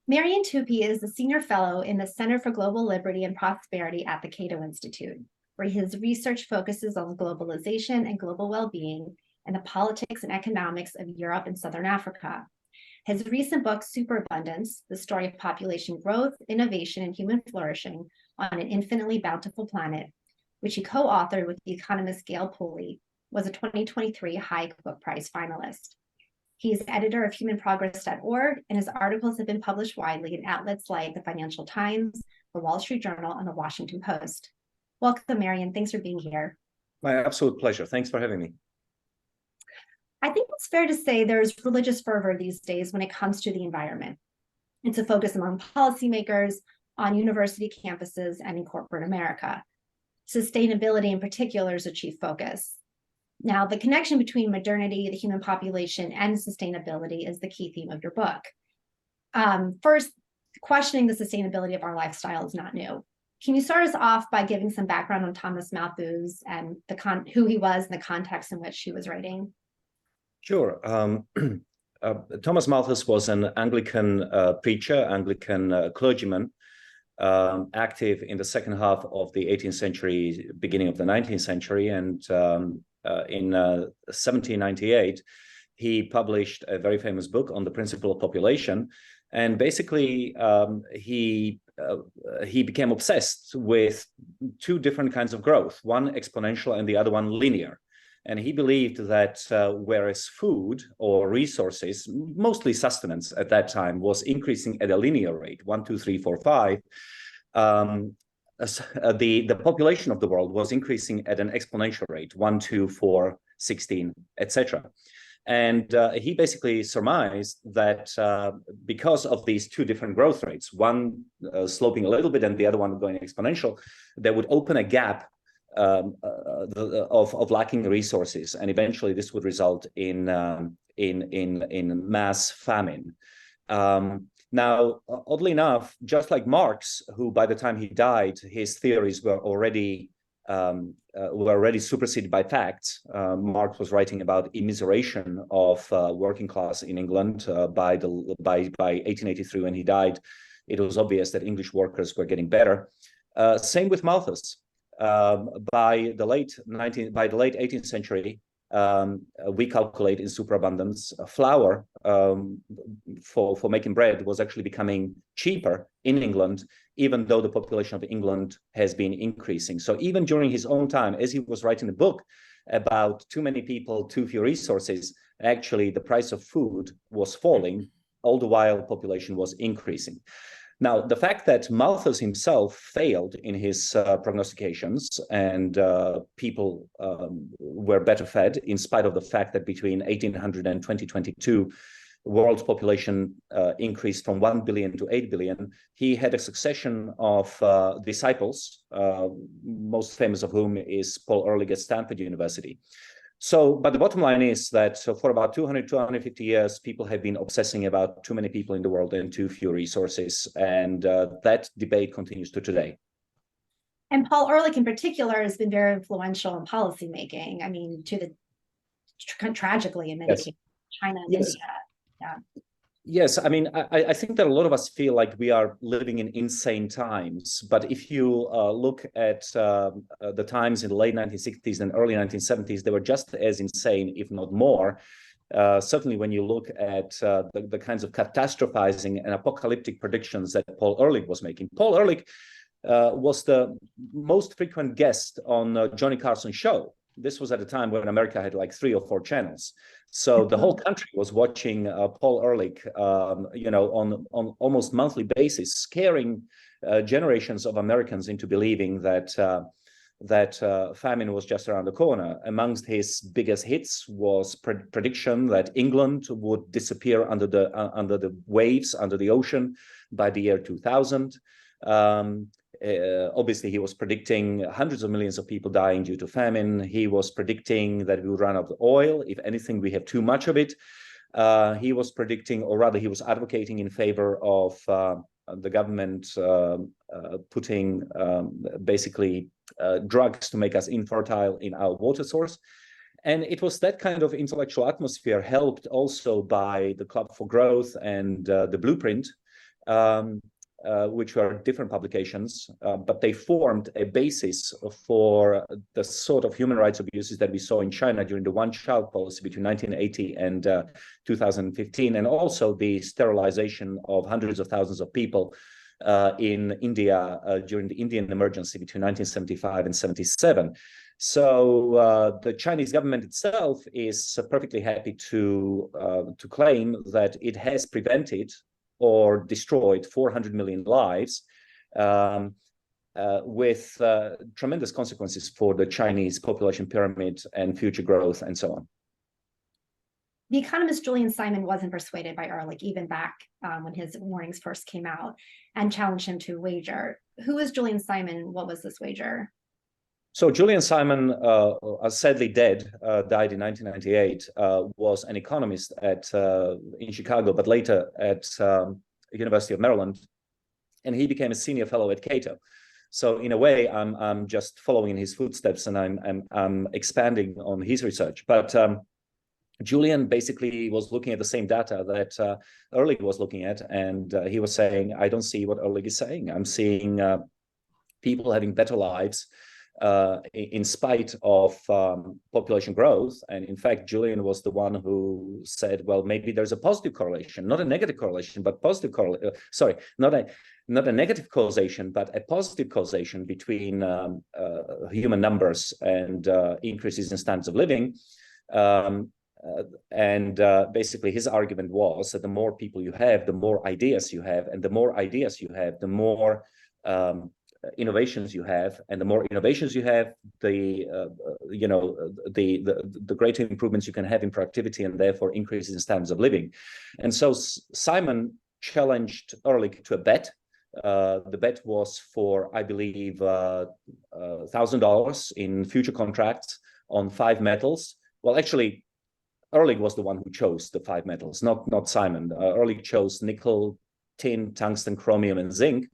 Marian Tupy is a senior fellow in the Center for Global Liberty and Prosperity at the Cato Institute, where his research focuses on globalization and global well-being and the politics and economics of Europe and Southern Africa. His recent book, Superabundance, The Story of Population Growth, Innovation, and Human Flourishing on an Infinitely Bountiful Planet, which he co-authored with the economist Gail Pooley, was a 2023 Hayek Book Prize finalist. He is editor of humanprogress.org, and his articles have been published widely in outlets like the Financial Times, the Wall Street Journal, and the Washington Post. Welcome, Marian. Thanks for being here. My absolute pleasure. Thanks for having me. I think it's fair to say there's religious fervor these days when it comes to the environment. It's a focus among policymakers, on university campuses, and in corporate America. Sustainability in particular is a chief focus. Now, the connection between modernity, the human population, and sustainability is the key theme of your book. First, questioning the sustainability of our lifestyle is not new. Can you start us off by giving some background on Thomas Malthus and who he was and the context in which he was writing? Sure. Thomas Malthus was an Anglican preacher, Anglican clergyman, active in the second half of the 18th century, beginning of the 19th century, and in 1798, he published a very famous book on the principle of population, and basically he became obsessed with two different kinds of growth, one exponential and the other one linear. And he believed that whereas food or resources, mostly sustenance at that time, was increasing at a linear rate, 1, 2, 3, 4, 5, the population of the world was increasing at an exponential rate, 1, 2, 4, 16, etc. And he basically surmised that because of these two different growth rates, one sloping a little bit and the other one going exponential, that would open a gap of lacking resources, and eventually this would result in mass famine. Now, oddly enough, just like Marx, who by the time he died, his theories were already superseded by facts. Marx was writing about immiseration of working class in England by 1883 when he died. It was obvious that English workers were getting better. Same with Malthus. By the late 18th century, we calculate in superabundance, flour for making bread was actually becoming cheaper in England, even though the population of England has been increasing. So even during his own time, as he was writing the book about too many people, too few resources, actually the price of food was falling, all the while population was increasing. Now, the fact that Malthus himself failed in his prognostications and people were better fed, in spite of the fact that between 1800 and 2022, world's population increased from 1 billion to 8 billion, he had a succession of disciples, most famous of whom is Paul Ehrlich at Stanford University. So, but the bottom line is that for about 250 years, people have been obsessing about too many people in the world and too few resources. And that debate continues to today. And Paul Ehrlich in particular has been very influential in policymaking. I mean, tragically in many cases, China and India. Yeah. Yes, I mean, I think that a lot of us feel like we are living in insane times. But if you look at the times in the late 1960s and early 1970s, they were just as insane, if not more. Certainly when you look at the kinds of catastrophizing and apocalyptic predictions that Paul Ehrlich was making. Paul Ehrlich was the most frequent guest on Johnny Carson's show. This was at a time when America had like 3 or 4 channels. So the whole country was watching Paul Ehrlich, on almost monthly basis, scaring generations of Americans into believing that famine was just around the corner. Amongst his biggest hits was prediction that England would disappear under the waves, under the ocean by the year 2000. Obviously, he was predicting hundreds of millions of people dying due to famine. He was predicting that we would run out of oil. If anything, we have too much of it. He was predicting, or rather, he was advocating in favor of the government putting basically drugs to make us infertile in our water source. And it was that kind of intellectual atmosphere, helped also by the Club for Growth and the Blueprint, which were different publications, but they formed a basis for the sort of human rights abuses that we saw in China during the one-child policy between 1980 and 2015, and also the sterilization of hundreds of thousands of people in India during the Indian emergency between 1975 and 77. So the Chinese government itself is perfectly happy to claim that it has prevented or destroyed 400 million lives, with tremendous consequences for the Chinese population pyramid and future growth and so on. The economist Julian Simon wasn't persuaded by Ehrlich even back when his warnings first came out, and challenged him to wager. Who was Julian Simon? What was this wager? So Julian Simon, sadly dead, died in 1998, was an economist in Chicago, but later at University of Maryland, and he became a senior fellow at Cato. So in a way, I'm just following in his footsteps, and I'm expanding on his research. But Julian basically was looking at the same data that Ehrlich was looking at, and he was saying, I don't see what Ehrlich is saying. I'm seeing people having better lives in spite of population growth. And in fact, Julian was the one who said, well, maybe there's a positive correlation, not a negative correlation, but positive correlation. Sorry, not a negative causation, but a positive causation between human numbers and increases in standards of living. Basically, his argument was that the more people you have, the more ideas you have, and the more ideas you have, the more innovations you have, and the more innovations you have, the greater improvements you can have in productivity, and therefore increases in standards of living. And so Simon challenged Ehrlich to a bet. The bet was for, I believe, $1,000 in future contracts on 5 metals. Well, actually, Ehrlich was the one who chose the 5 metals, not Simon. Ehrlich chose nickel, tin, tungsten, chromium, and zinc.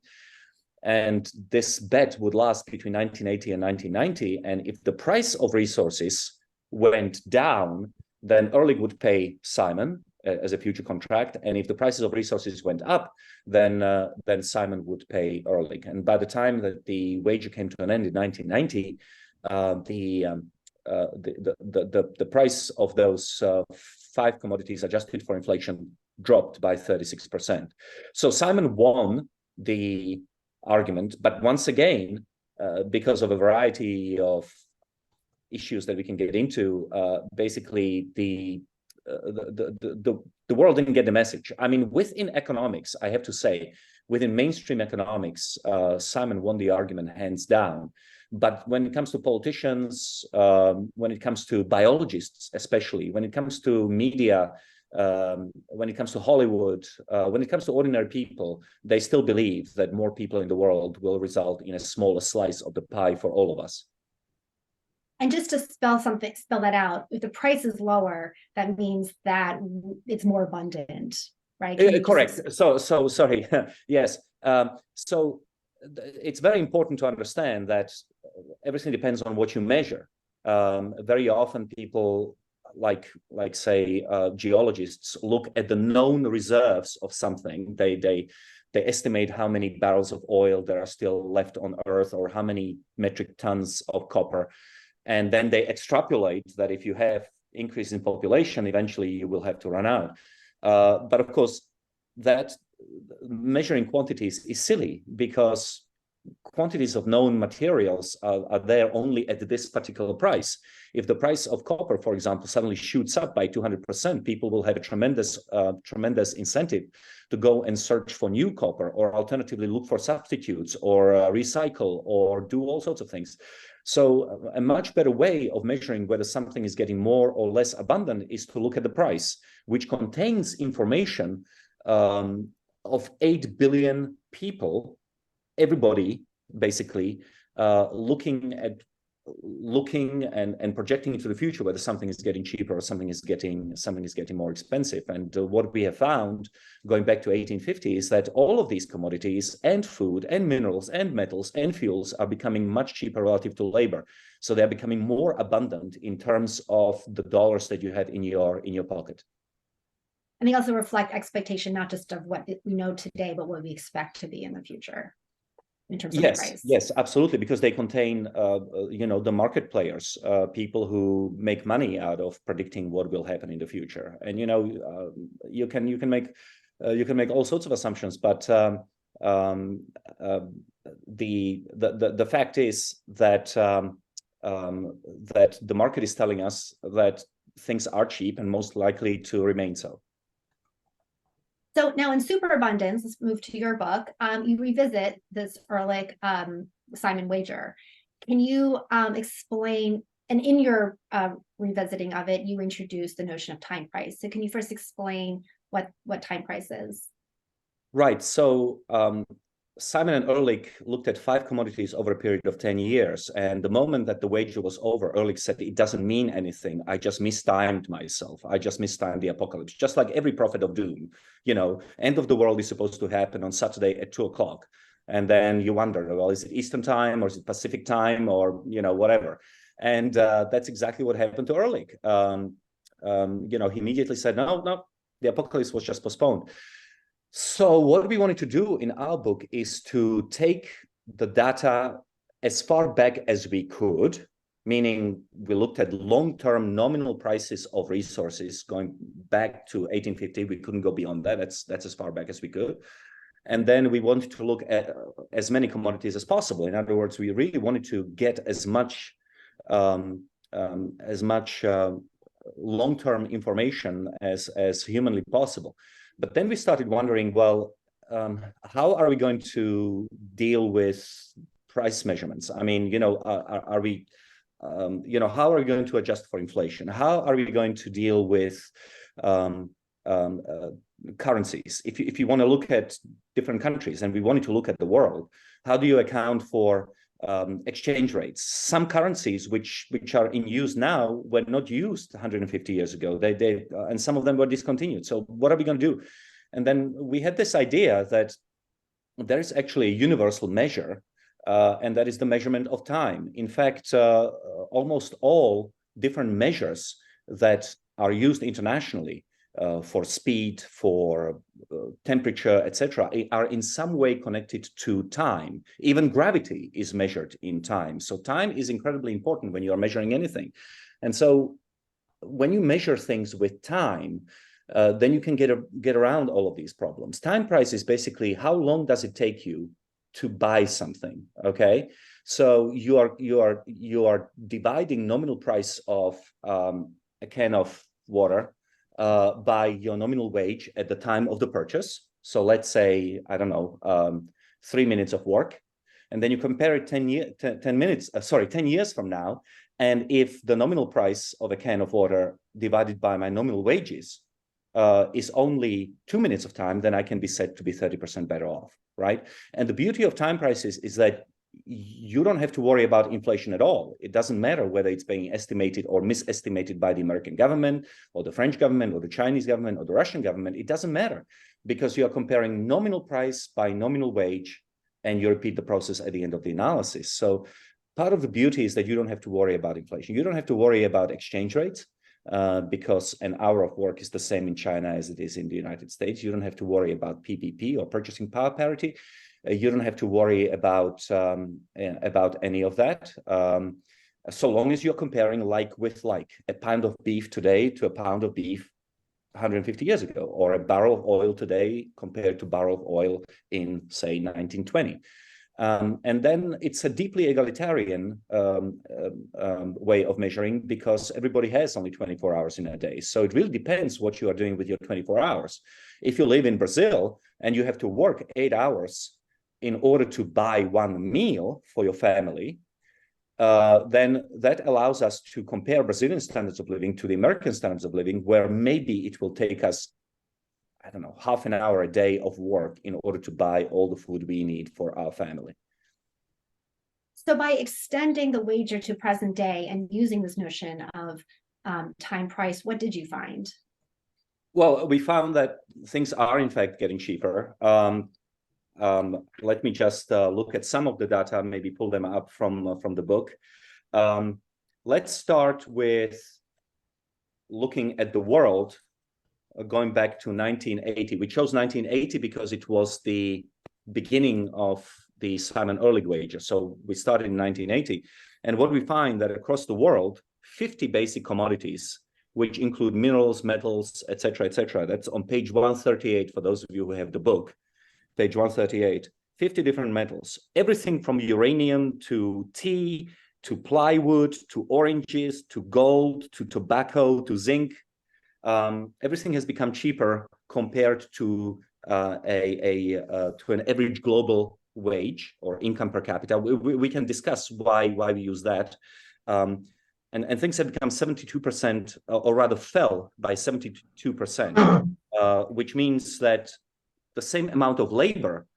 And this bet would last between 1980 and 1990. And if the price of resources went down, then Ehrlich would pay Simon as a future contract. And if the prices of resources went up, then Simon would pay Ehrlich. And by the time that the wager came to an end in 1990, the price of those 5 commodities adjusted for inflation dropped by 36%. So Simon won the argument, but once again, because of a variety of issues that we can get into, basically the world didn't get the message. I mean, within economics, I have to say, within mainstream economics, Simon won the argument hands down. But when it comes to politicians, when it comes to biologists, especially, when it comes to media, when it comes to Hollywood, when it comes to ordinary people, they still believe that more people in the world will result in a smaller slice of the pie for all of us. And just to spell that out, if the price is lower, that means that it's more abundant, right? Correct. So sorry. Yes. So it's very important to understand that everything depends on what you measure. Very often people like say geologists look at the known reserves of something. They estimate how many barrels of oil there are still left on Earth, or how many metric tons of copper. And then they extrapolate that if you have increase in population, eventually you will have to run out. But of course, that measuring quantities is silly, because quantities of known materials are there only at this particular price. If the price of copper, for example, suddenly shoots up by 200%, people will have a tremendous incentive to go and search for new copper, or alternatively look for substitutes, or recycle, or do all sorts of things. So a much better way of measuring whether something is getting more or less abundant is to look at the price, which contains information of 8 billion people, everybody basically looking and projecting into the future whether something is getting cheaper or something is getting more expensive. And what we have found, going back to 1850, is that all of these commodities and food and minerals and metals and fuels are becoming much cheaper relative to labor. So they're becoming more abundant in terms of the dollars that you have in your pocket. And they also reflect expectation, not just of what we know today, but what we expect to be in the future in terms of price. Yes, absolutely, because they contain, the market players, people who make money out of predicting what will happen in the future. And you can make all sorts of assumptions, but the fact is that that the market is telling us that things are cheap and most likely to remain so. So now in Superabundance, let's move to your book. You revisit this Ehrlich Simon wager. Can you explain, and in your revisiting of it, you introduce the notion of time price. So can you first explain what time price is? Right. So Simon and Ehrlich looked at 5 commodities over a period of 10 years. And the moment that the wager was over, Ehrlich said, it doesn't mean anything. I just mistimed myself. I just mistimed the apocalypse. Just like every prophet of doom, end of the world is supposed to happen on Saturday at 2:00. And then you wonder, well, is it Eastern time or is it Pacific time or, whatever. And that's exactly what happened to Ehrlich. He immediately said, no, the apocalypse was just postponed. So what we wanted to do in our book is to take the data as far back as we could, meaning we looked at long-term nominal prices of resources going back to 1850. We couldn't go beyond that. That's as far back as we could. And then we wanted to look at as many commodities as possible. In other words, we really wanted to get as much long-term information as humanly possible. But then we started wondering, well, how are we going to deal with price measurements? I mean, are we, how are we going to adjust for inflation? How are we going to deal with currencies? If you want to look at different countries, and we wanted to look at the world, how do you account for exchange rates? Some currencies which are in use now were not used 150 years ago. They and some of them were discontinued. So what are we going to do? And then we had this idea that there is actually a universal measure, and that is the measurement of time. In fact, almost all different measures that are used internationally for speed, for temperature, etc., are in some way connected to time. Even gravity is measured in time. So time is incredibly important when you are measuring anything. And so when you measure things with time, then you can get around all of these problems. Time price is basically how long does it take you to buy something, okay? So you are dividing nominal price of a can of water by your nominal wage at the time of the purchase. So let's say, I don't know, 3 minutes of work. And then you compare it 10 years from now. And if the nominal price of a can of water divided by my nominal wages is only 2 minutes of time, then I can be said to be 30% better off, right? And the beauty of time prices is that you don't have to worry about inflation at all. It doesn't matter whether it's being estimated or misestimated by the American government or the French government or the Chinese government or the Russian government. It doesn't matter because you are comparing nominal price by nominal wage and you repeat the process at the end of the analysis. So part of the beauty is that you don't have to worry about inflation. You don't have to worry about exchange rates because an hour of work is the same in China as it is in the United States. You don't have to worry about PPP or purchasing power parity. You don't have to worry about any of that, so long as you're comparing like with like, a pound of beef today to a pound of beef 150 years ago, or a barrel of oil today compared to barrel of oil in, say, 1920. And then it's a deeply egalitarian way of measuring because everybody has only 24 hours in a day. So it really depends what you are doing with your 24 hours. If you live in Brazil and you have to work 8 hours in order to buy one meal for your family, then that allows us to compare Brazilian standards of living to the American standards of living, where maybe it will take us, I don't know, half an hour a day of work in order to buy all the food we need for our family. So by extending the wager to present day and using this notion of time price, what did you find? Well, we found that things are in fact getting cheaper. Let me just look at some of the data, maybe pull them up from the book. Let's start with looking at the world going back to 1980. We chose 1980 because it was the beginning of the Simon Ehrlich wages. So we started in 1980. And what we find that across the world, 50 basic commodities, which include minerals, metals, et cetera, that's on page 138 for those of you who have the book, page 138, 50 different metals, everything from uranium to tea, to plywood, to oranges, to gold, to tobacco, to zinc. Everything has become cheaper compared to an average global wage or income per capita. We can discuss why we use that. And things have become 72%, or rather fell by 72%, which means that the same amount of labor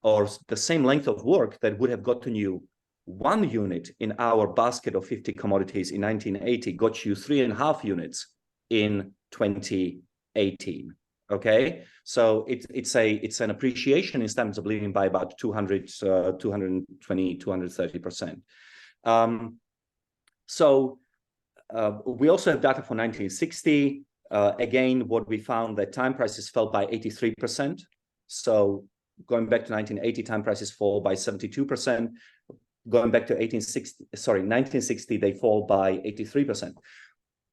or the same length of work that would have gotten you 1 unit in our basket of 50 commodities in 1980 got you 3.5 units in 2018. Okay, so it's an appreciation in standards of living by about 220, 230%. So we also have data for 1960. Again, what we found that time prices fell by 83%. So going back to 1980, time prices fall by 72%. Going back to 1960, they fall by 83%.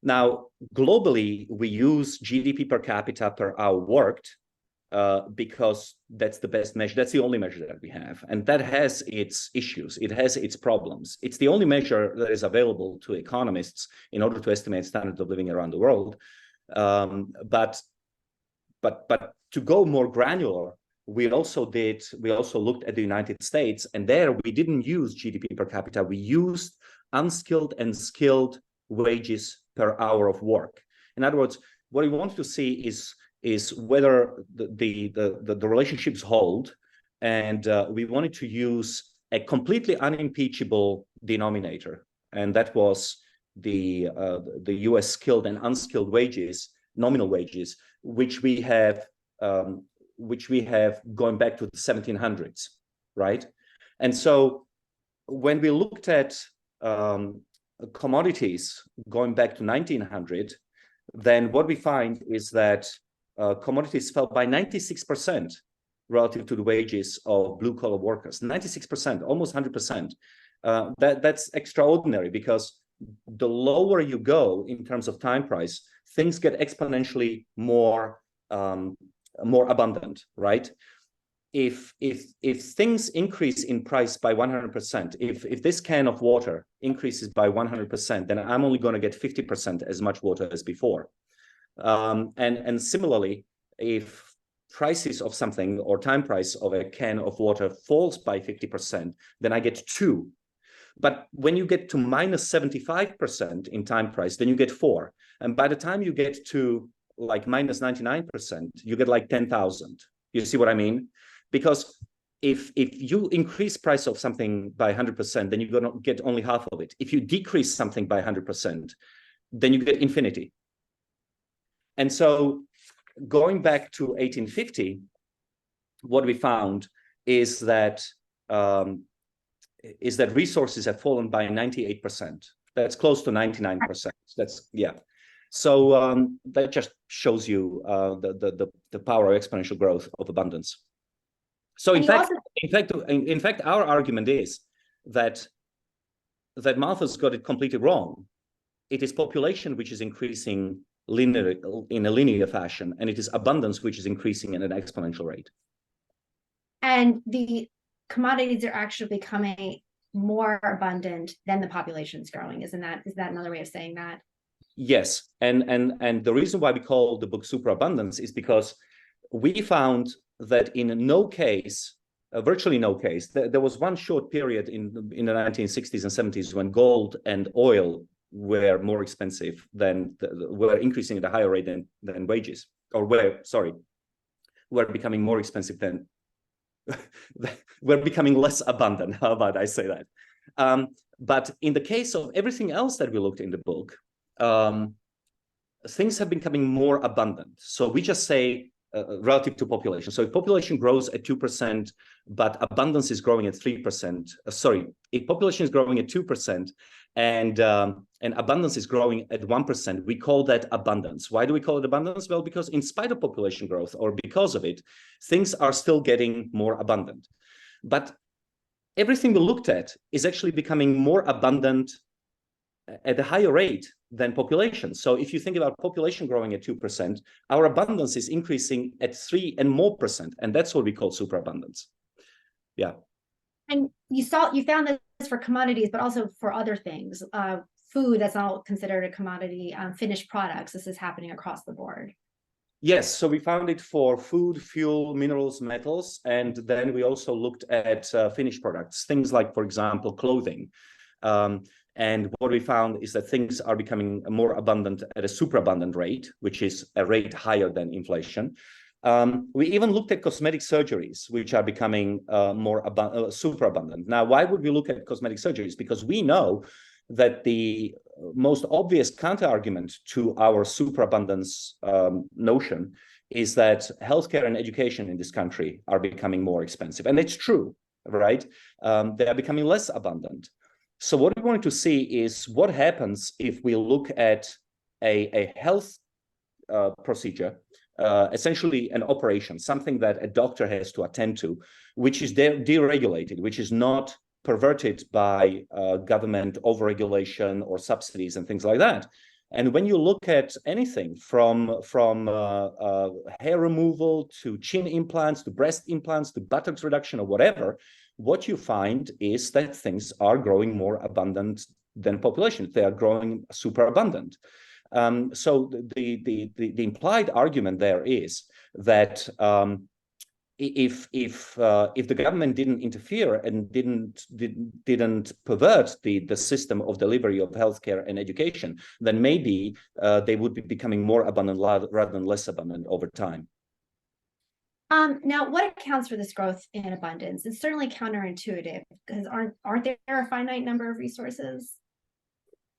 Now, globally, we use GDP per capita per hour worked because that's the best measure. That's the only measure that we have. And that has its issues. It has its problems. It's the only measure that is available to economists in order to estimate standards of living around the world. But to go more granular, we also looked at the United States, and there we didn't use GDP per capita. We used unskilled and skilled wages per hour of work. In other words, what we wanted to see is whether the relationships hold, and we wanted to use a completely unimpeachable denominator, and that was the U.S. skilled and unskilled wages, nominal wages, which we have going back to the 1700s, right? And so when we looked at commodities going back to 1900, then what we find is that commodities fell by 96% relative to the wages of blue-collar workers. 96%, almost 100%. That's extraordinary, because the lower you go in terms of time price, things get exponentially more abundant, right? If things increase in price by 100%, if this can of water increases by 100%, then I'm only going to get 50% as much water as before. And similarly, if prices of something or time price of a can of water falls by 50%, then I get 2. But when you get to minus 75% in time price, then you get 4. And by the time you get to like minus 99%, you get like 10,000. You see what I mean? Because if you increase price of something by 100%, then you're going to get only half of it. If you decrease something by 100%, then you get infinity. And so going back to 1850, what we found is that resources have fallen by 98%. That's close to 99%. That's, yeah. So that just shows you the power of exponential growth of abundance. So in fact, our argument is that Malthus got it completely wrong. It is population which is increasing in a linear fashion, and it is abundance which is increasing at an exponential rate. And the commodities are actually becoming more abundant than the population is growing. Is that another way of saying that? Yes, and the reason why we call the book Superabundance is because we found that in no case, virtually no case, there was one short period in the 1960s and 70s when gold and oil were more expensive were increasing at a higher rate than wages, or were becoming more expensive than, were becoming less abundant. How about I say that? But in the case of everything else that we looked in the book, things have been becoming more abundant. So we just say relative to population. So if population grows at 2%, but abundance is growing at 3%, if population is growing at 2% and abundance is growing at 1%. We call that abundance. Why do we call it abundance? Well, because in spite of population growth, or because of it, things are still getting more abundant. But everything we looked at is actually becoming more abundant at a higher rate than population. So if you think about population growing at 2%, our abundance is increasing at 3 and more percent. And that's what we call superabundance. Yeah. And you found this for commodities, but also for other things. Food that's not considered a commodity, finished products. This is happening across the board. Yes, so we found it for food, fuel, minerals, metals, and then we also looked at finished products, things like, for example, clothing. And what we found is that things are becoming more abundant at a superabundant rate, which is a rate higher than inflation. We even looked at cosmetic surgeries, which are becoming more superabundant. Now, why would we look at cosmetic surgeries? Because we know that the most obvious counter-argument to our superabundance notion is that healthcare and education in this country are becoming more expensive. And it's true, right? They are becoming less abundant. So what we wanted to see is what happens if we look at a health procedure, essentially an operation, something that a doctor has to attend to, which is deregulated, which is not perverted by government overregulation or subsidies and things like that. And when you look at anything from hair removal to chin implants to breast implants to buttocks reduction or whatever, what you find is that things are growing more abundant than population. They are growing super abundant. So the implied argument there is that if the government didn't interfere and didn't pervert the system of delivery of healthcare and education, then maybe they would be becoming more abundant rather than less abundant over time. Now, what accounts for this growth in abundance? It's certainly counterintuitive because aren't there a finite number of resources?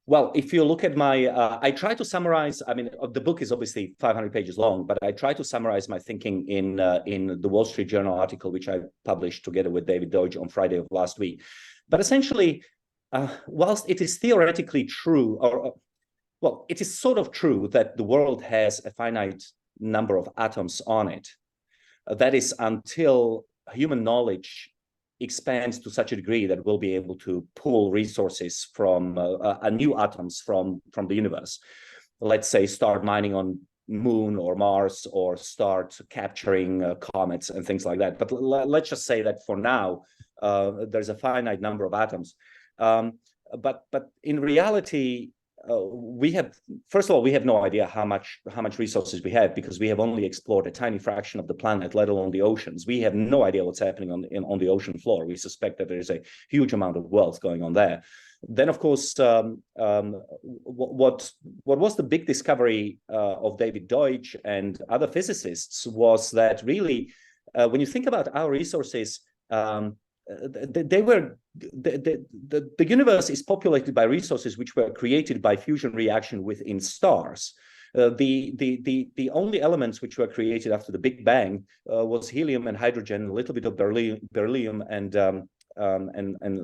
Well, if you look at my, I try to summarize. I mean, the book is obviously 500 pages long, but I try to summarize my thinking in the Wall Street Journal article, which I published together with David Deutsch on Friday of last week. But essentially, whilst it is theoretically true, well, it is sort of true that the world has a finite number of atoms on it. That is until human knowledge expands to such a degree that we'll be able to pull resources from new atoms from the universe. Let's say start mining on Moon or Mars, or start capturing comets and things like that. But let's just say that for now, there's a finite number of atoms. But in reality, first of all, we have no idea how much resources we have, because we have only explored a tiny fraction of the planet, let alone the oceans. We have no idea what's happening on the ocean floor. We suspect that there is a huge amount of wealth going on there. Then, of course, what was the big discovery of David Deutsch and other physicists was that really, when you think about our resources, the universe is populated by resources which were created by fusion reaction within stars. The only elements which were created after the Big Bang was helium and hydrogen, a little bit of beryllium and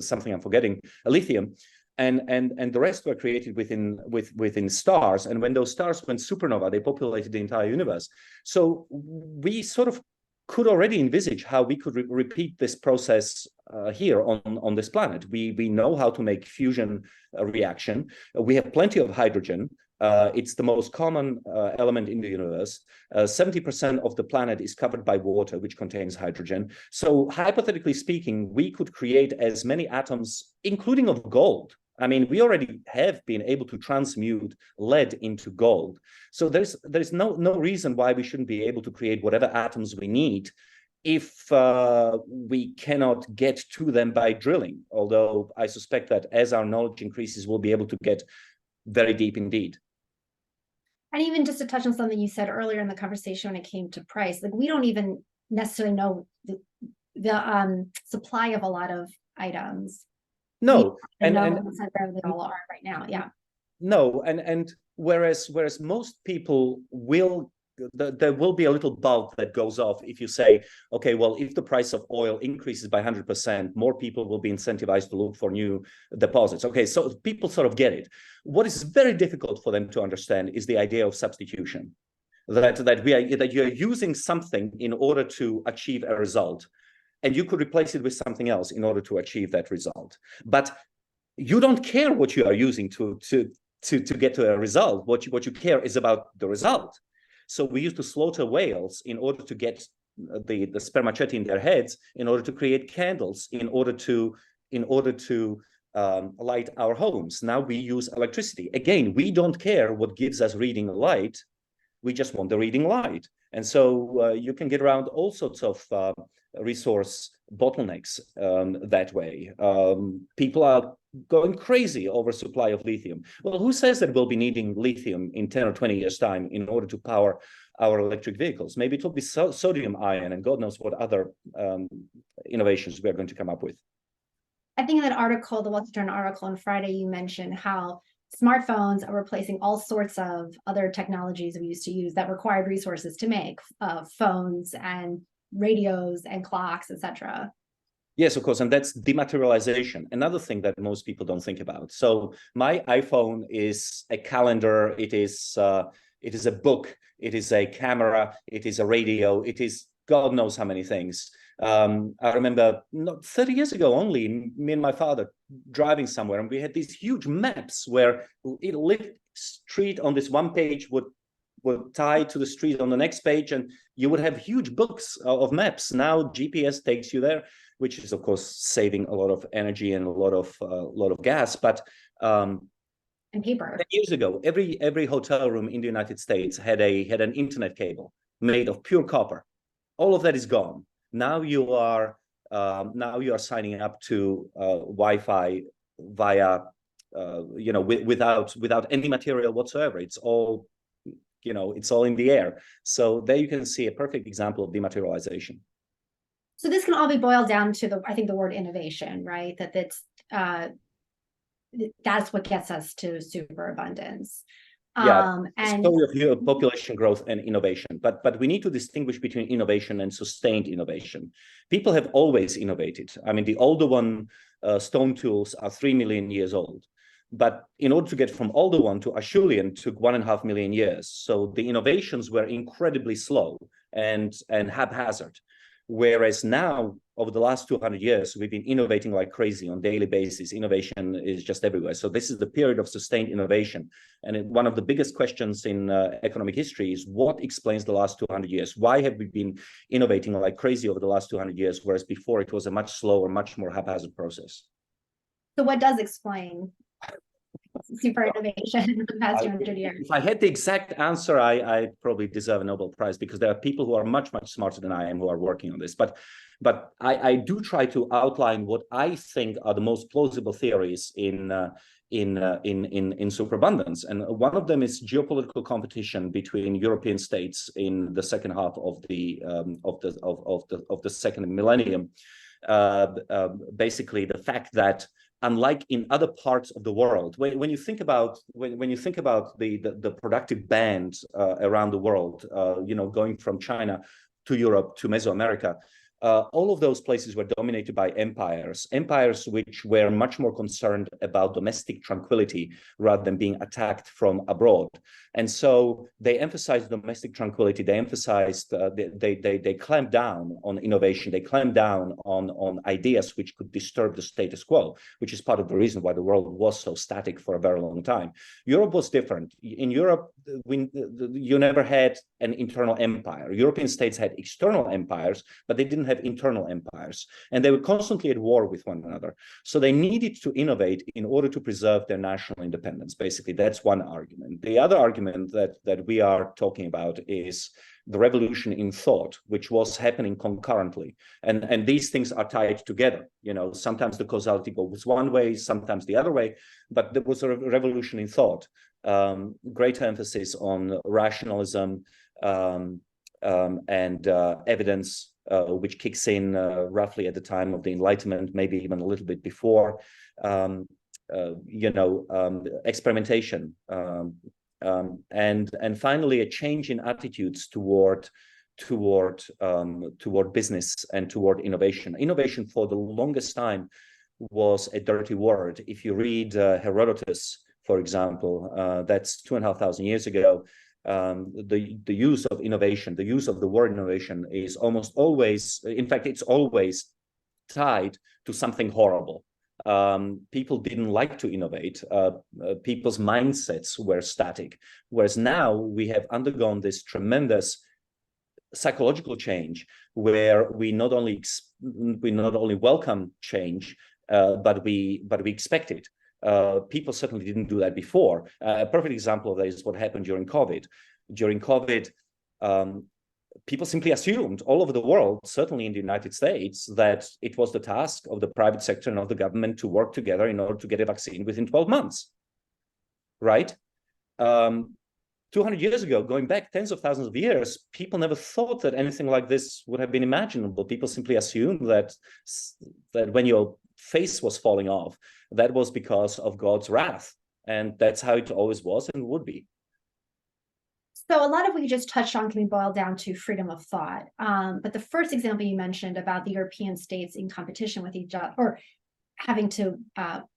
something I'm forgetting, lithium, and the rest were created within stars. And when those stars went supernova, they populated the entire universe. So we sort of could already envisage how we could repeat this process here on this planet. We know how to make fusion reaction. We have plenty of hydrogen. It's the most common element in the universe. 70% of the planet is covered by water, which contains hydrogen. So hypothetically speaking, we could create as many atoms, including of gold. I mean, we already have been able to transmute lead into gold. So there's no reason why we shouldn't be able to create whatever atoms we need if we cannot get to them by drilling. Although I suspect that as our knowledge increases, we'll be able to get very deep indeed. And even just to touch on something you said earlier in the conversation when it came to price, like we don't even necessarily know the supply of a lot of items. No, and where they all are right now. Yeah. No, and whereas most people will there will be a little bulb that goes off if you say, okay, well, if the price of oil increases by 100%, more people will be incentivized to look for new deposits. Okay, so people sort of get it. What is very difficult for them to understand is the idea of substitution. That you are using something in order to achieve a result, and you could replace it with something else in order to achieve that result. But you don't care what you are using to get to a result. What you care is about the result. So we used to slaughter whales in order to get the spermaceti in their heads, in order to create candles, in order to light our homes. Now we use electricity. Again, we don't care what gives us reading light. We just want the reading light. And so you can get around all sorts of resource bottlenecks that way. People are going crazy over supply of lithium. Well, who says that we'll be needing lithium in 10 or 20 years' time in order to power our electric vehicles? Maybe it will be sodium ion and God knows what other innovations we are going to come up with. I think in that article, the Wall Street Journal article on Friday, you mentioned how smartphones are replacing all sorts of other technologies we used to use that required resources to make, phones and radios and clocks, etc. Yes, of course, and that's dematerialization. Another thing that most people don't think about. So my iPhone is a calendar. It is a book. It is a camera. It is a radio. It is God knows how many things. I remember 30 years ago only, me and my father driving somewhere, and we had these huge maps where it lit street on this one page would tie to the street on the next page, and you would have huge books of maps. Now GPS takes you there, which is of course saving a lot of energy and a lot of gas. But and paper. 10 years ago, every hotel room in the United States had an internet cable made of pure copper. All of that is gone. Now you are signing up to Wi-Fi via without any material whatsoever. It's all it's all in the air. So there you can see a perfect example of dematerialization. So this can all be boiled down to the word innovation, right? That's what gets us to superabundance. And story of population growth and innovation, but we need to distinguish between innovation and sustained innovation. People have always innovated. I mean, the older one, stone tools, are 3 million years old. But in order to get from older one to Acheulean took 1.5 million years. So the innovations were incredibly slow and haphazard. Whereas now, over the last 200 years, we've been innovating like crazy on a daily basis. Innovation is just everywhere. So this is the period of sustained innovation. And one of the biggest questions in economic history is what explains the last 200 years? Why have we been innovating like crazy over the last 200 years, whereas before it was a much slower, much more haphazard process? So what does explain super innovation in the past 200 years? If I had the exact answer, I probably deserve a Nobel Prize, because there are people who are much, much smarter than I am who are working on this. But I do try to outline what I think are the most plausible theories in superabundance, and one of them is geopolitical competition between European states in the second half of the second millennium. Basically, the fact that, unlike in other parts of the world, when you think about the productive band around the world, going from China to Europe to Mesoamerica, all of those places were dominated by empires which were much more concerned about domestic tranquility rather than being attacked from abroad. And so they emphasized domestic tranquility. They emphasized, they clamped down on innovation. They clamped down on ideas which could disturb the status quo, which is part of the reason why the world was so static for a very long time. Europe was different. In Europe, you never had an internal empire. European states had external empires, but they didn't have internal empires, and they were constantly at war with one another. So they needed to innovate in order to preserve their national independence. Basically, that's one argument. The other argument that we are talking about is the revolution in thought, which was happening concurrently, and these things are tied together. Sometimes the causality goes one way, sometimes the other way, but there was a revolution in thought. Greater emphasis on rationalism and evidence, which kicks in roughly at the time of the Enlightenment, maybe even a little bit before. Experimentation, And finally, a change in attitudes toward business and toward innovation. Innovation for the longest time was a dirty word. If you read Herodotus, for example, that's 2,500 years ago, the use of innovation, the use of the word innovation is almost always, in fact, it's always tied to something horrible. People didn't like to innovate. People's mindsets were static. Whereas now we have undergone this tremendous psychological change where we not only welcome change, but we expect it. People certainly didn't do that before. A perfect example of that is what happened during COVID. During COVID, people simply assumed all over the world, certainly in the United States, that it was the task of the private sector and of the government to work together in order to get a vaccine within 12 months, right? 200 years ago, going back tens of thousands of years, people never thought that anything like this would have been imaginable. People simply assumed that when your face was falling off, that was because of God's wrath. And that's how it always was and would be. So a lot of what you just touched on can be boiled down to freedom of thought. But the first example you mentioned about the European states in competition with each other, or having to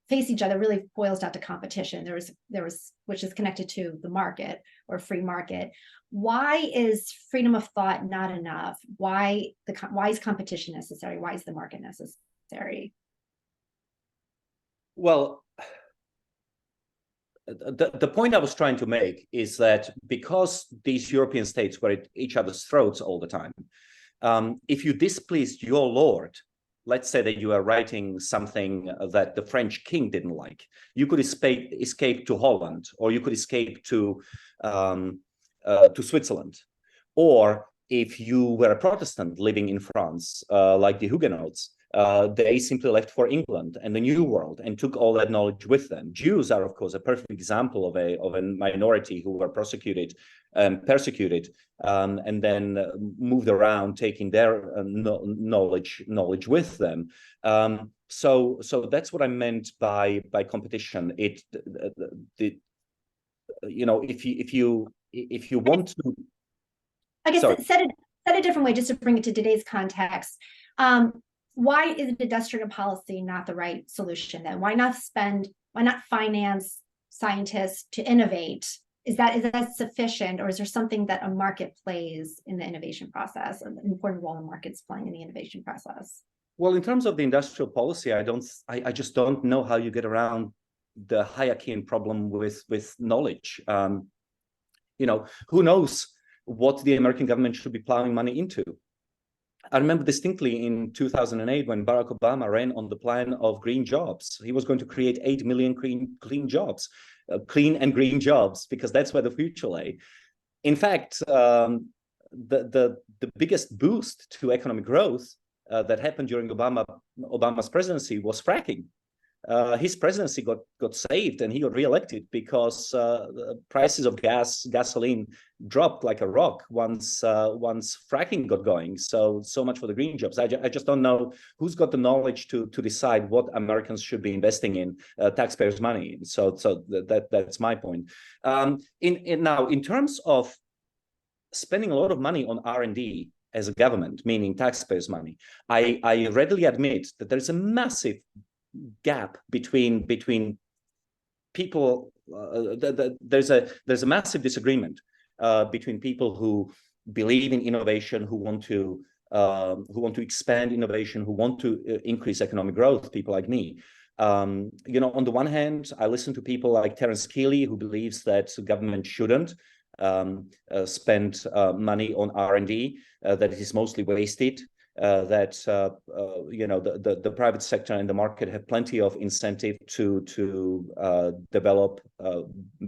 face each other, really boils down to competition. There was which is connected to the market or free market. Why is freedom of thought not enough? Why is competition necessary? Why is the market necessary? Well, the point I was trying to make is that because these European states were at each other's throats all the time, if you displeased your lord, let's say that you are writing something that the French king didn't like, you could escape to Holland, or you could escape to Switzerland. Or if you were a Protestant living in France, like the Huguenots, they simply left for England and the New World and took all that knowledge with them. Jews are, of course, a perfect example of a minority who were persecuted, and then moved around, taking their knowledge with them. So that's what I meant by competition. If you want to, I guess said a different way, just to bring it to today's context. Why is industrial policy not the right solution then? Why not finance scientists to innovate? Is that sufficient, or is there something that a market plays in the innovation process, an important role the market's playing in the innovation process? Well, in terms of the industrial policy, I just don't know how you get around the hierarchian problem with knowledge. Who knows what the American government should be plowing money into? I remember distinctly in 2008 when Barack Obama ran on the plan of green jobs. He was going to create 8 million clean jobs, clean and green jobs, because that's where the future lay. In fact, the biggest boost to economic growth that happened during Obama's presidency was fracking. His presidency got saved and he got reelected because prices of gasoline dropped like a rock once fracking got going. So much for the green jobs. I just don't know who's got the knowledge to decide what Americans should be investing in taxpayers' money. So that's my point. In terms of spending a lot of money on R&D as a government, meaning taxpayers' money, I readily admit that there's a massive gap between people. There's a massive disagreement between people who believe in innovation, who want to expand innovation, who want to increase economic growth. People like me. On the one hand, I listen to people like Terence Keeley, who believes that government shouldn't spend money on R&D, that it is mostly wasted. That the private sector and the market have plenty of incentive to develop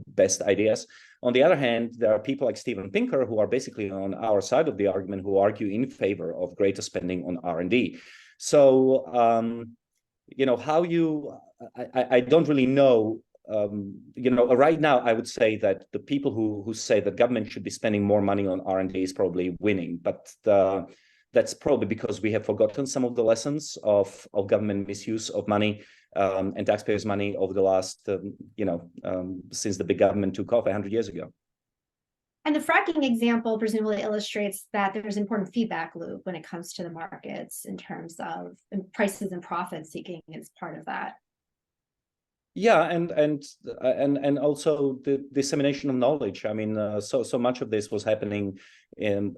best ideas. On the other hand, there are people like Steven Pinker who are basically on our side of the argument, who argue in favor of greater spending on R&D. So I don't really know. Right now, I would say that the people who say that government should be spending more money on R&D is probably winning, but That's probably because we have forgotten some of the lessons of government misuse of money and taxpayers' money over the last, since the big government took off 100 years ago. And the fracking example presumably illustrates that there's an important feedback loop when it comes to the markets in terms of prices and profit seeking is part of that. Yeah, and also the dissemination of knowledge. I mean, so much of this was happening in,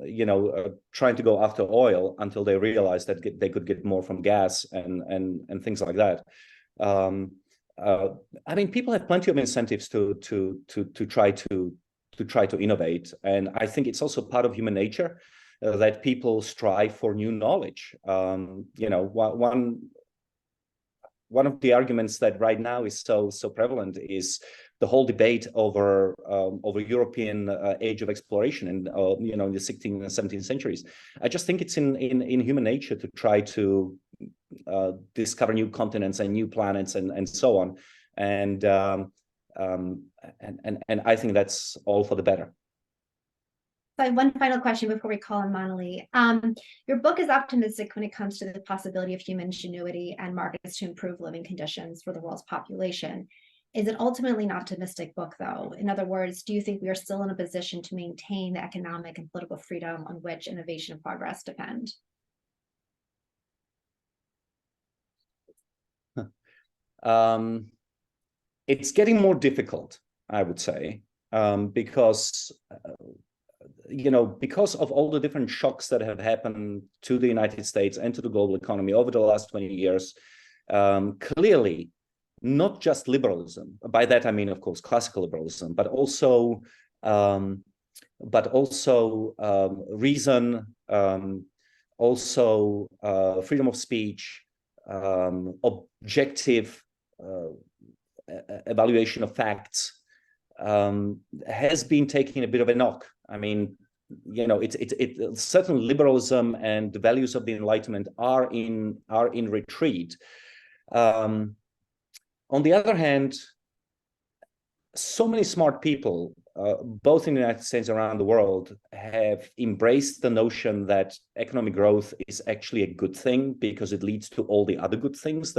trying to go after oil until they realized that they could get more from gas and things like that. I mean, people have plenty of incentives to try to innovate, and I think it's also part of human nature that people strive for new knowledge. One of the arguments that right now is so prevalent is the whole debate over European age of exploration in in the 16th and 17th centuries. I just think it's in human nature to try to discover new continents and new planets and so on, and I think that's all for the better. So I have one final question before we call on Manali. Your book is optimistic when it comes to the possibility of human ingenuity and markets to improve living conditions for the world's population. Is it ultimately an optimistic book, though? In other words, do you think we are still in a position to maintain the economic and political freedom on which innovation and progress depend? It's getting more difficult, I would say, because because of all the different shocks that have happened to the United States and to the global economy over the last 20 years, clearly, not just liberalism, by that I mean, of course, classical liberalism, but also reason, also freedom of speech, objective evaluation of facts, has been taking a bit of a knock. I mean, it's certain liberalism and the values of the Enlightenment are in retreat. On the other hand, so many smart people, both in the United States and around the world, have embraced the notion that economic growth is actually a good thing because it leads to all the other good things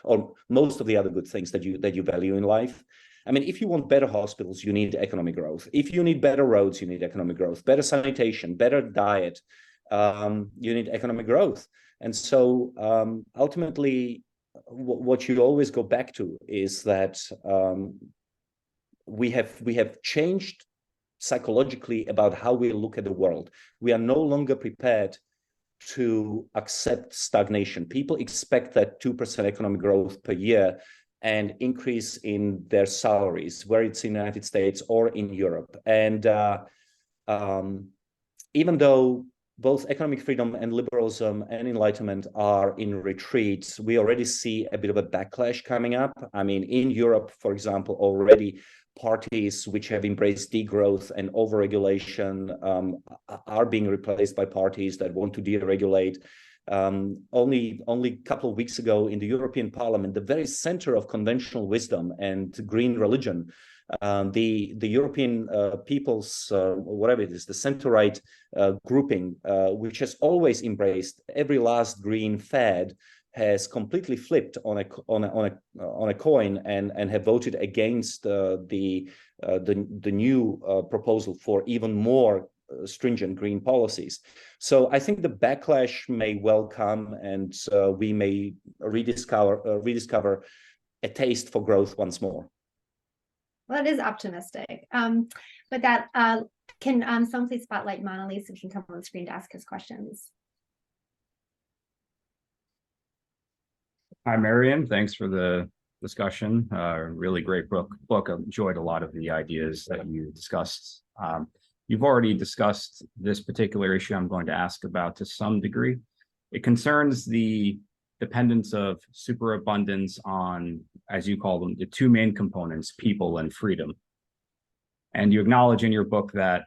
or most of the other good things that you value in life. I mean, if you want better hospitals, you need economic growth. If you need better roads, you need economic growth. Better sanitation, better diet, you need economic growth. And so ultimately, what you always go back to is that we have changed psychologically about how we look at the world. We are no longer prepared to accept stagnation. People expect that 2% economic growth per year and increase in their salaries, whether it's in the United States or in Europe. And even though both economic freedom and liberalism and enlightenment are in retreat, we already see a bit of a backlash coming up. I mean, in Europe, for example, already parties which have embraced degrowth and overregulation are being replaced by parties that want to deregulate. Only a couple of weeks ago in the European Parliament, the very center of conventional wisdom and green religion, the European People's, whatever it is, the center-right grouping, which has always embraced every last green fad, has completely flipped on a coin and have voted against the new proposal for even more stringent green policies. So I think the backlash may well come, and we may rediscover a taste for growth once more. Well, it is optimistic. But that can someone please spotlight Manali so he can come on the screen to ask his questions. Hi, Marian. Thanks for the discussion. Really great book. I enjoyed a lot of the ideas that you discussed. You've already discussed this particular issue I'm going to ask about to some degree. It concerns the dependence of superabundance on, as you call them, the two main components, people and freedom. And you acknowledge in your book that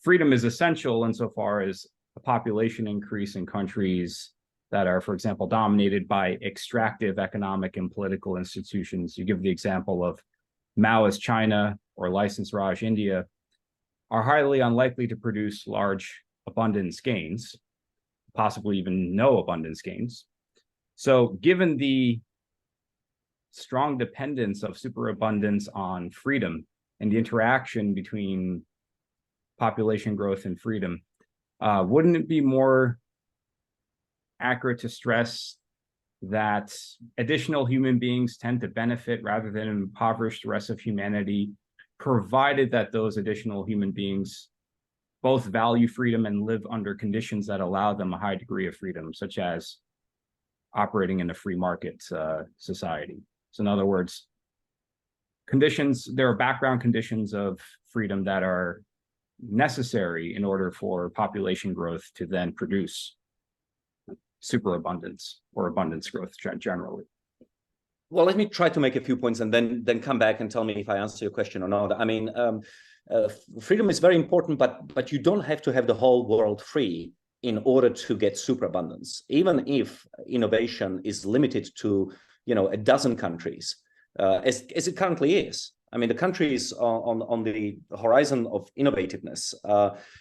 freedom is essential insofar as a population increase in countries that are, for example, dominated by extractive economic and political institutions. You give the example of Maoist China or licensed Raj India, are highly unlikely to produce large abundance gains, possibly even no abundance gains. So given the strong dependence of superabundance on freedom and the interaction between population growth and freedom, wouldn't it be more accurate to stress that additional human beings tend to benefit rather than impoverish the rest of humanity, provided that those additional human beings both value freedom and live under conditions that allow them a high degree of freedom, such as operating in a free market society? So in other words, there are background conditions of freedom that are necessary in order for population growth to then produce superabundance or abundance growth generally. Well, let me try to make a few points and then come back and tell me if I answer your question or not. I mean, freedom is very important, but you don't have to have the whole world free in order to get superabundance. Even if innovation is limited to, a dozen countries, as it currently is. I mean, the countries on the horizon of innovativeness,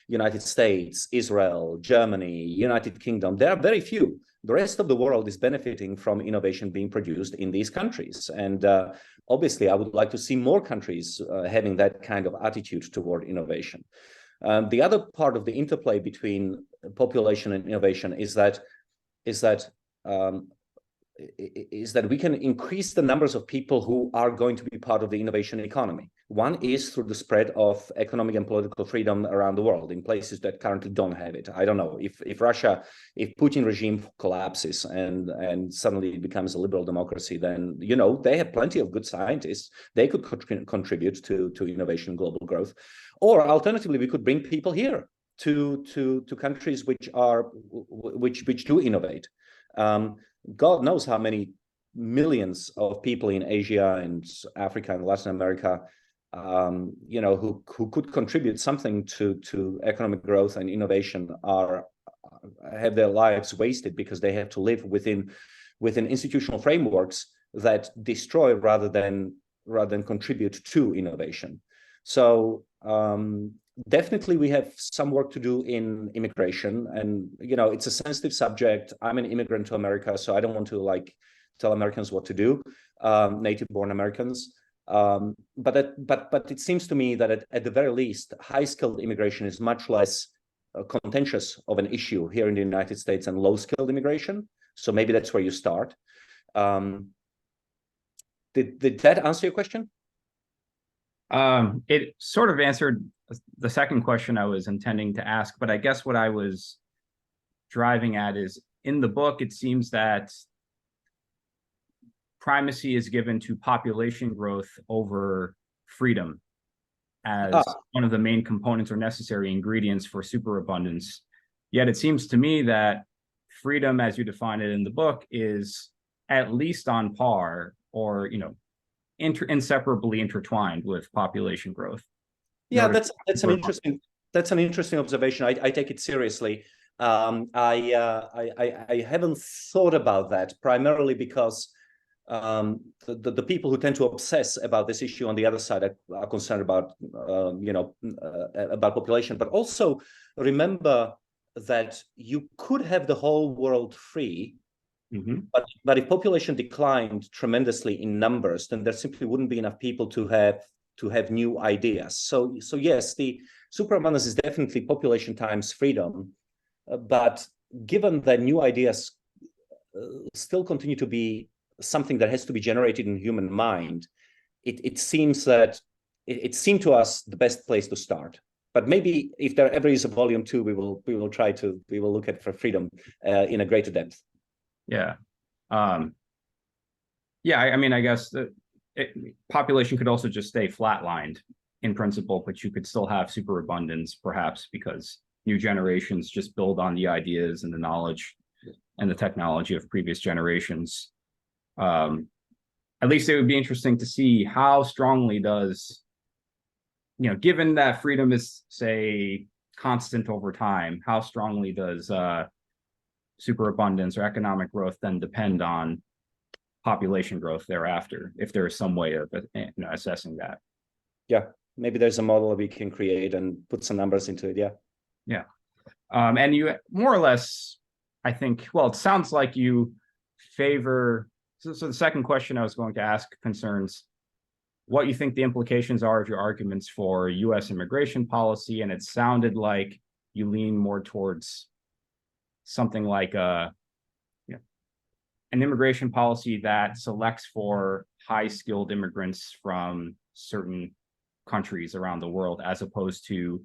United States, Israel, Germany, United Kingdom, there are very few. The rest of the world is benefiting from innovation being produced in these countries. And obviously, I would like to see more countries having that kind of attitude toward innovation. The other part of the interplay between population and innovation is that we can increase the numbers of people who are going to be part of the innovation economy. One is through the spread of economic and political freedom around the world in places that currently don't have it. I don't know, if Putin regime collapses and suddenly it becomes a liberal democracy, then, they have plenty of good scientists. They could contribute to innovation and global growth. Or alternatively, we could bring people here to countries which do innovate. God knows how many millions of people in Asia and Africa and Latin America, who could contribute something to economic growth and innovation have their lives wasted because they have to live within institutional frameworks that destroy rather than contribute to innovation. So definitely we have some work to do in immigration, and it's a sensitive subject. I'm an immigrant to America, so I don't want to tell Americans what to do, native born Americans, but it seems to me that at the very least, high-skilled immigration is much less contentious of an issue here in the United States than low-skilled immigration. So maybe that's where you start. Did that answer your question? It sort of answered the second question I was intending to ask, but I guess what I was driving at is, in the book, it seems that primacy is given to population growth over freedom as one of the main components or necessary ingredients for superabundance. Yet it seems to me that freedom, as you define it in the book, is at least on par or, inseparably intertwined with population growth. Yeah, that's an interesting observation. I take it seriously. I haven't thought about that, primarily because the people who tend to obsess about this issue on the other side are concerned about population, but also remember that you could have the whole world free. Mm-hmm. But if population declined tremendously in numbers, then there simply wouldn't be enough people to have new ideas. So yes, the superabundance is definitely population times freedom, but given that new ideas still continue to be something that has to be generated in human mind, it seems that it seemed to us the best place to start. But maybe if there ever is a volume 2, we will look at for freedom in a greater depth. Yeah. I mean, I guess the population could also just stay flatlined in principle, but you could still have superabundance, perhaps, because new generations just build on the ideas and the knowledge and the technology of previous generations. At least it would be interesting to see how strongly does, given that freedom is, say, constant over time, how strongly does superabundance or economic growth then depend on population growth thereafter, if there is some way of assessing that? Yeah, maybe there's a model we can create and put some numbers into it. Yeah. And you more or less, I think, well, it sounds like you favor. So the second question I was going to ask concerns what you think the implications are of your arguments for U.S. immigration policy, and it sounded like you lean more towards something like an immigration policy that selects for high-skilled immigrants from certain countries around the world, as opposed to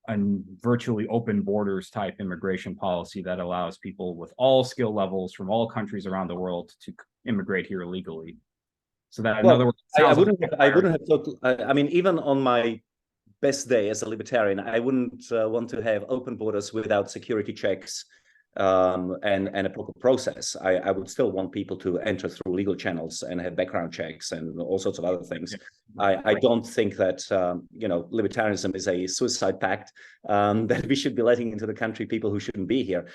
a virtually open borders type immigration policy that allows people with all skill levels from all countries around the world to immigrate here illegally. So that, in other words, I wouldn't have thought. I mean, even on my best day as a libertarian, I wouldn't want to have open borders without security checks and a proper process. I would still want people to enter through legal channels and have background checks and all sorts of other things. Yeah. I don't think that libertarianism is a suicide pact that we should be letting into the country people who shouldn't be here.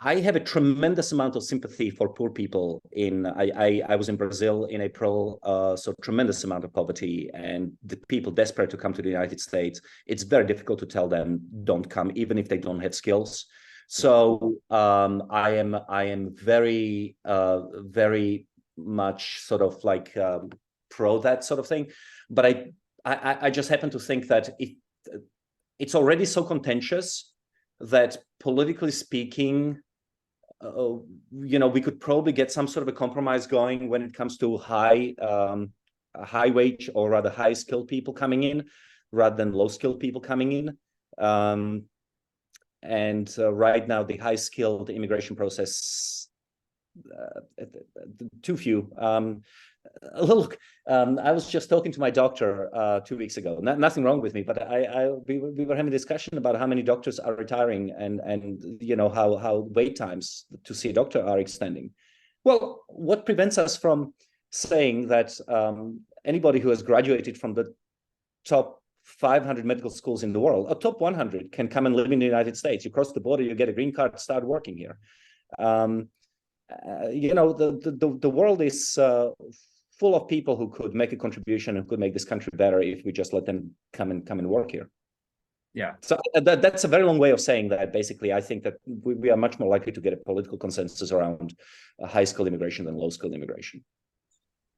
I have a tremendous amount of sympathy for poor people. I was in Brazil in April, so tremendous amount of poverty and the people desperate to come to the United States. It's very difficult to tell them don't come, even if they don't have skills. So I am very, very much sort of like pro that sort of thing. But I just happen to think that it's already so contentious that politically speaking, we could probably get some sort of a compromise going when it comes to high wage or rather high skilled people coming in rather than low skilled people coming in. Right now, the high skilled immigration process, too few. Look, I was just talking to my doctor 2 weeks ago. Nothing wrong with me, but we were having a discussion about how many doctors are retiring and how wait times to see a doctor are extending. Well, what prevents us from saying that anybody who has graduated from the top 500 medical schools in the world, or top 100, can come and live in the United States? You cross the border, you get a green card, start working here. The world is full of people who could make a contribution and could make this country better if we just let them come and work here. Yeah. So that's a very long way of saying that. Basically, I think that we are much more likely to get a political consensus around high-skilled immigration than low-skilled immigration.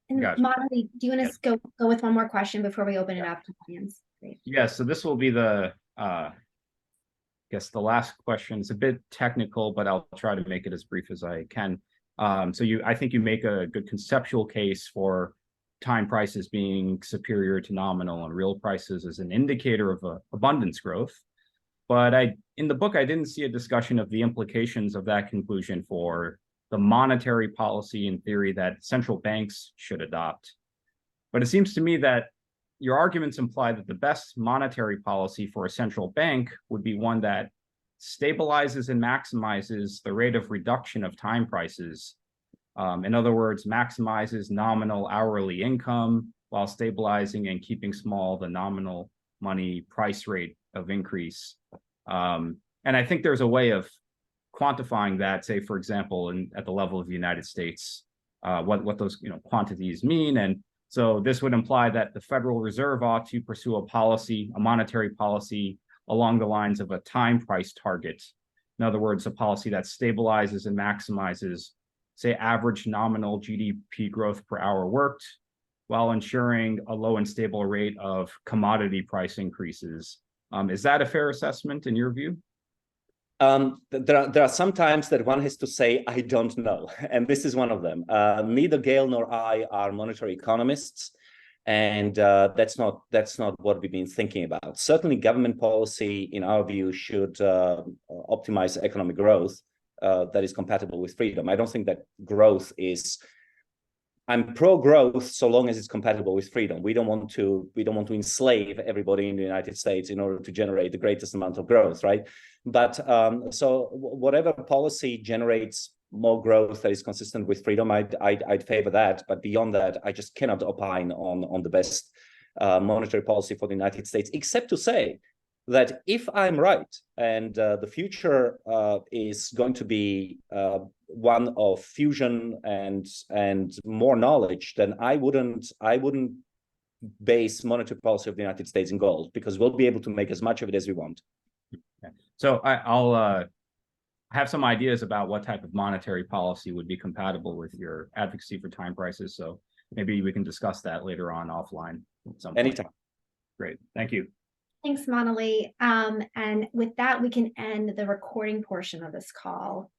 And gotcha. Molly, do you want to go with one more question before we open it up to audience? Great. Yeah. So this will be the guess the last question is a bit technical, but I'll try to make it as brief as I can. I think you make a good conceptual case for time prices being superior to nominal and real prices as an indicator of abundance growth. But in the book, I didn't see a discussion of the implications of that conclusion for the monetary policy in theory that central banks should adopt. But it seems to me that your arguments imply that the best monetary policy for a central bank would be one that stabilizes and maximizes the rate of reduction of time prices. In other words, maximizes nominal hourly income while stabilizing and keeping small the nominal money price rate of increase. And I think there's a way of quantifying that, say, for example, at the level of the United States, what those quantities mean. And so this would imply that the Federal Reserve ought to pursue a monetary policy along the lines of a time price target. In other words, a policy that stabilizes and maximizes, say, average nominal GDP growth per hour worked, while ensuring a low and stable rate of commodity price increases. Is that a fair assessment in your view? There are some times that one has to say, I don't know. And this is one of them. Neither Gail nor I are monetary economists. And that's not what we've been thinking about. Certainly, government policy, in our view, should optimize economic growth that is compatible with freedom. I don't think that growth is. I'm pro-growth so long as it's compatible with freedom. We don't want to enslave everybody in the United States in order to generate the greatest amount of growth, right? But so whatever policy generates more growth that is consistent with freedom, I'd favor that. But beyond that, I just cannot opine on the best monetary policy for the United States, except to say that if I'm right and the future is going to be one of fusion and more knowledge, then I wouldn't base monetary policy of the United States in gold, because we'll be able to make as much of it as we want. So I'll have some ideas about what type of monetary policy would be compatible with your advocacy for time prices. So maybe we can discuss that later on offline at some point. Anytime. Great. Thank you. Thanks, Monali. And with that, we can end the recording portion of this call.